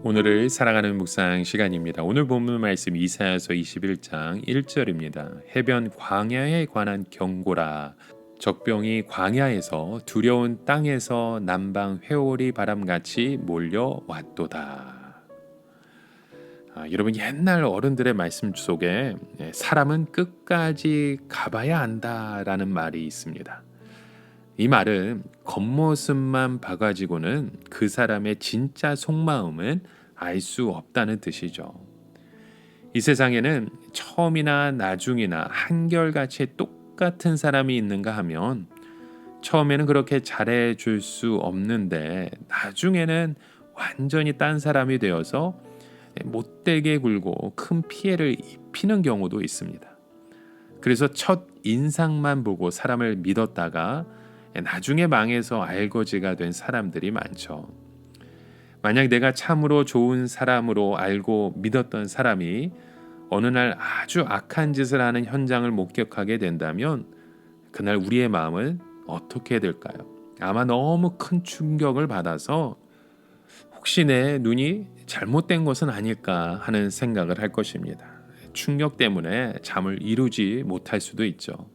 오늘을 사랑하는 묵상 시간입니다. 오늘 본문 말씀 이사야서 21장 1절입니다. 해변 광야에 관한 경고라. 적병이 광야에서 두려운 땅에서 남방 회오리 바람같이 몰려왔도다. 여러분, 옛날 어른들의 말씀 속에 사람은 끝까지 가봐야 한다라는 말이 있습니다. 이 말은 겉모습만 봐가지고는 그 사람의 진짜 속마음은 알 수 없다는 뜻이죠. 이 세상에는 처음이나 나중이나 한결같이 똑같은 사람이 있는가 하면 처음에는 그렇게 잘해줄 수 없는데 나중에는 완전히 딴 사람이 되어서 못되게 굴고 큰 피해를 입히는 경우도 있습니다. 그래서 첫 인상만 보고 사람을 믿었다가 나중에 망해서 알거지가 된 사람들이 많죠. 만약 내가 참으로 좋은 사람으로 알고 믿었던 사람이 어느 날 아주 악한 짓을 하는 현장을 목격하게 된다면 그날 우리의 마음은 어떻게 될까요? 아마 너무 큰 충격을 받아서 혹시 내 눈이 잘못된 것은 아닐까 하는 생각을 할 것입니다. 충격 때문에 잠을 이루지 못할 수도 있죠.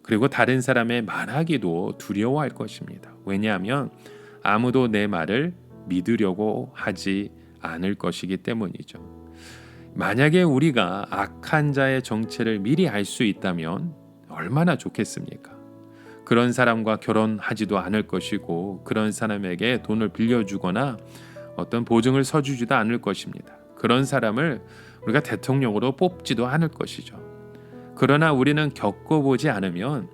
그리고 다른 사람의 말하기도 두려워할 것입니다. 왜냐하면 아무도 내 말을 믿으려고 하지 않을 것이기 때문이죠. 만약에 우리가 악한 자의 정체를 미리 알 수 있다면 얼마나 좋겠습니까? 그런 사람과 결혼하지도 않을 것이고 그런 사람에게 돈을 빌려주거나 어떤 보증을 서주지도 않을 것입니다. 그런 사람을 우리가 대통령으로 뽑지도 않을 것이죠. 그러나 우리는 겪어보지 않으면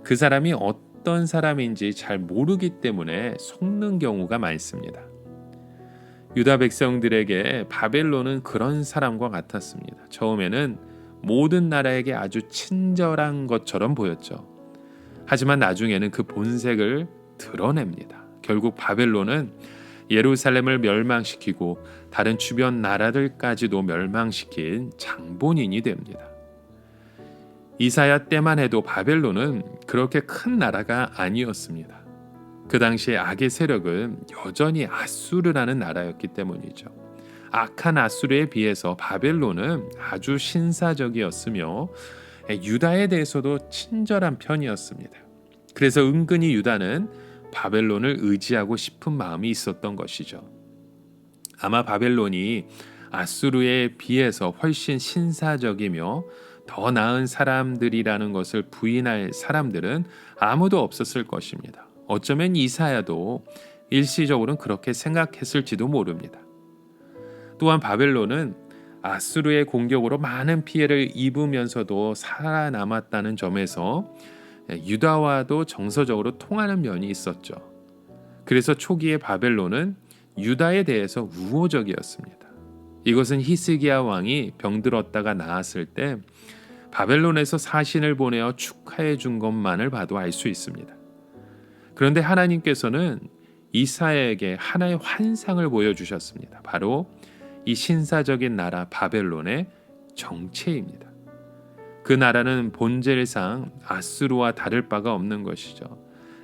그 사람이 어떤 사람인지 잘 모르기 때문에 속는 경우가 많습니다. 유다 백성들에게 바벨론은 그런 사람과 같았습니다. 처음에는 모든 나라에게 아주 친절한 것처럼 보였죠. 하지만 나중에는 그 본색을 드러냅니다. 결국 바벨론은 예루살렘을 멸망시키고 다른 주변 나라들까지도 멸망시킨 장본인이 됩니다. 이사야 때만 해도 바벨론은 그렇게 큰 나라가 아니었습니다. 그 당시에 악의 세력은 여전히 아수르라는 나라였기 때문이죠. 악한 아수르에 비해서 바벨론은 아주 신사적이었으며 유다에 대해서도 친절한 편이었습니다. 그래서 은근히 유다는 바벨론을 의지하고 싶은 마음이 있었던 것이죠. 아마 바벨론이 아수르에 비해서 훨씬 신사적이며 더 나은 사람들이라는 것을 부인할 사람들은 아무도 없었을 것입니다. 어쩌면 이사야도 일시적으로는 그렇게 생각했을지도 모릅니다. 또한 바벨론은 아수르의 공격으로 많은 피해를 입으면서도 살아남았다는 점에서 유다와도 정서적으로 통하는 면이 있었죠. 그래서 초기에 바벨론은 유다에 대해서 우호적이었습니다. 이것은 히스기야 왕이 병들었다가 나았을 때 바벨론에서 사신을 보내어 축하해 준 것만을 봐도 알 수 있습니다. 그런데 하나님께서는 이사야에게 하나의 환상을 보여주셨습니다. 바로 이 신사적인 나라 바벨론의 정체입니다. 그 나라는 본질상 아수르와 다를 바가 없는 것이죠.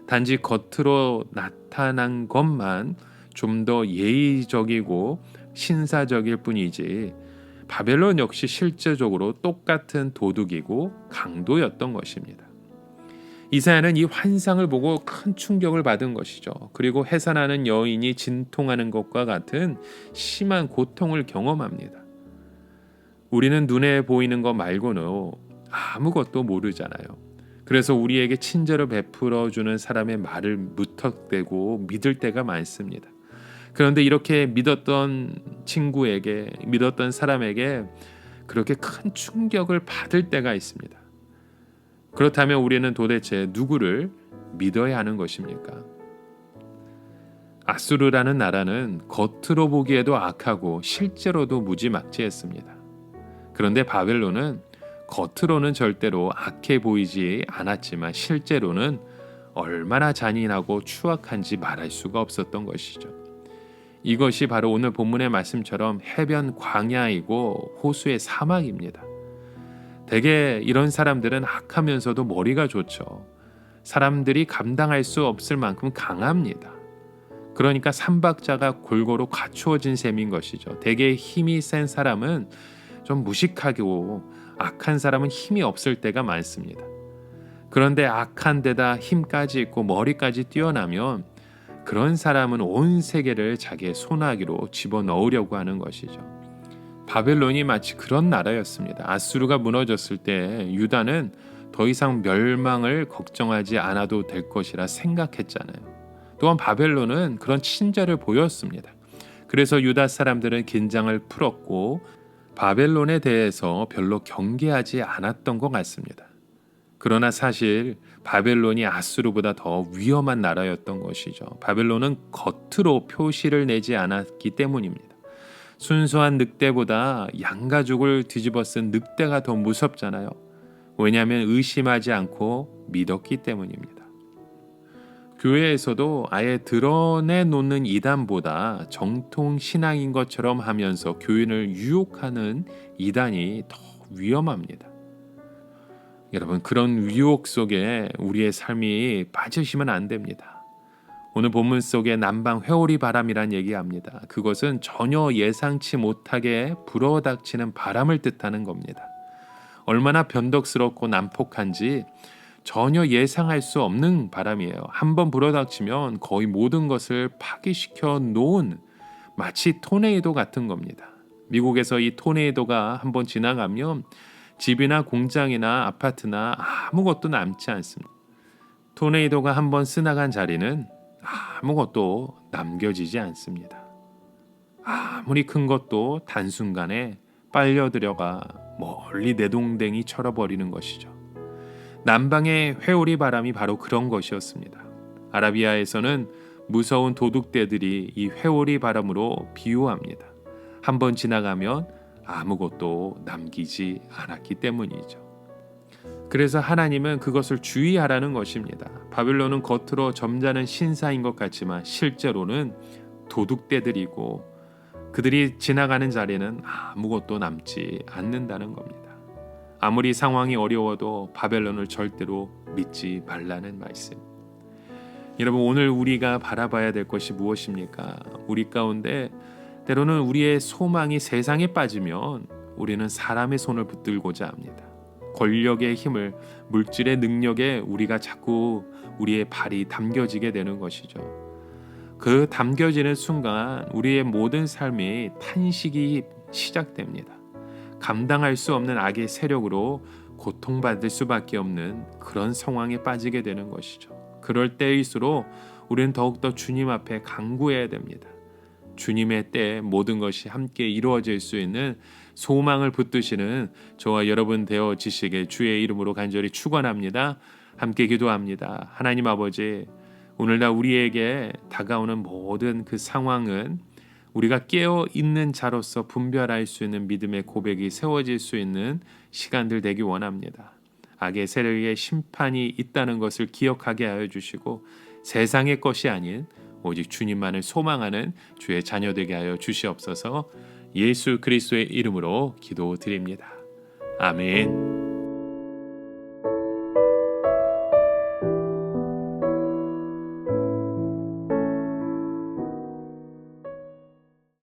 단지 겉으로 나타난 것만 좀 더 예의적이고 신사적일 뿐이지 바벨론 역시 실제적으로 똑같은 도둑이고 강도였던 것입니다. 이사야는 이 환상을 보고 큰 충격을 받은 것이죠. 그리고 해산하는 여인이 진통하는 것과 같은 심한 고통을 경험합니다. 우리는 눈에 보이는 것 말고는 아무것도 모르잖아요. 그래서 우리에게 친절을 베풀어 주는 사람의 말을 무턱대고 믿을 때가 많습니다. 그런데 이렇게 믿었던 친구에게, 믿었던 사람에게 그렇게 큰 충격을 받을 때가 있습니다. 그렇다면 우리는 도대체 누구를 믿어야 하는 것입니까? 아수르라는 나라는 겉으로 보기에도 악하고 실제로도 무지막지했습니다. 그런데 바벨론은 겉으로는 절대로 악해 보이지 않았지만 실제로는 얼마나 잔인하고 추악한지 말할 수가 없었던 것이죠. 이것이 바로 오늘 본문의 말씀처럼 해변 광야이고 호수의 사막입니다. 대개 이런 사람들은 악하면서도 머리가 좋죠. 사람들이 감당할 수 없을 만큼 강합니다. 그러니까 삼박자가 골고루 갖추어진 셈인 것이죠. 대개 힘이 센 사람은 좀 무식하고 악한 사람은 힘이 없을 때가 많습니다. 그런데 악한 데다 힘까지 있고 머리까지 뛰어나면 그런 사람은 온 세계를 자기의 손아귀로 집어넣으려고 하는 것이죠. 바벨론이 마치 그런 나라였습니다. 아수르가 무너졌을 때 유다는 더 이상 멸망을 걱정하지 않아도 될 것이라 생각했잖아요. 또한 바벨론은 그런 친절을 보였습니다. 그래서 유다 사람들은 긴장을 풀었고 바벨론에 대해서 별로 경계하지 않았던 것 같습니다. 그러나 사실 바벨론이 아수르보다 더 위험한 나라였던 것이죠. 바벨론은 겉으로 표시를 내지 않았기 때문입니다. 순수한 늑대보다 양가죽을 뒤집어 쓴 늑대가 더 무섭잖아요. 왜냐하면 의심하지 않고 믿었기 때문입니다. 교회에서도 아예 드러내놓는 이단보다 정통 신앙인 것처럼 하면서 교인을 유혹하는 이단이 더 위험합니다. 여러분, 그런 유혹 속에 우리의 삶이 빠지시면 안 됩니다. 오늘 본문 속에 남방 회오리 바람이란 얘기합니다. 그것은 전혀 예상치 못하게 불어닥치는 바람을 뜻하는 겁니다. 얼마나 변덕스럽고 난폭한지 전혀 예상할 수 없는 바람이에요. 한번 불어닥치면 거의 모든 것을 파괴시켜 놓은 마치 토네이도 같은 겁니다. 미국에서 이 토네이도가 한번 지나가면 집이나 공장이나 아파트나 아무것도 남지 않습니다. 토네이도가 한번 쓰나간 자리는 아무것도 남겨지지 않습니다. 아무리 큰 것도 단순간에 빨려 들여가 멀리 내동댕이 쳐버리는 것이죠. 남방의 회오리 바람이 바로 그런 것이었습니다. 아라비아에서는 무서운 도둑떼들이 이 회오리 바람으로 비유합니다. 한번 지나가면 아무것도 남기지 않았기 때문이죠. 그래서 하나님은 그것을 주의하라는 것입니다. 바벨론은 겉으로 점잖은 신사인 것 같지만 실제로는 도둑떼들이고 그들이 지나가는 자리는 아무것도 남지 않는다는 겁니다. 아무리 상황이 어려워도 바벨론을 절대로 믿지 말라는 말씀. 여러분, 오늘 우리가 바라봐야 될 것이 무엇입니까? 우리 가운데 때로는 우리의 소망이 세상에 빠지면 우리는 사람의 손을 붙들고자 합니다. 권력의 힘을, 물질의 능력에 우리가 자꾸 우리의 발이 담겨지게 되는 것이죠. 그 담겨지는 순간 우리의 모든 삶이 탄식이 시작됩니다. 감당할 수 없는 악의 세력으로 고통받을 수밖에 없는 그런 상황에 빠지게 되는 것이죠. 그럴 때일수록 우리는 더욱더 주님 앞에 간구해야 됩니다. 주님의 때에 모든 것이 함께 이루어질 수 있는 소망을 붙드시는 저와 여러분 되어지시길 주의 이름으로 간절히 축원합니다. 함께 기도합니다. 하나님 아버지, 오늘날 우리에게 다가오는 모든 그 상황은 우리가 깨어 있는 자로서 분별할 수 있는 믿음의 고백이 세워질 수 있는 시간들 되기 원합니다. 악의 세력의 심판이 있다는 것을 기억하게 하여 주시고 세상의 것이 아닌 오직 주님만을 소망하는 주의 자녀 되게 하여 주시옵소서. 예수 그리스도의 이름으로 기도드립니다. 아멘.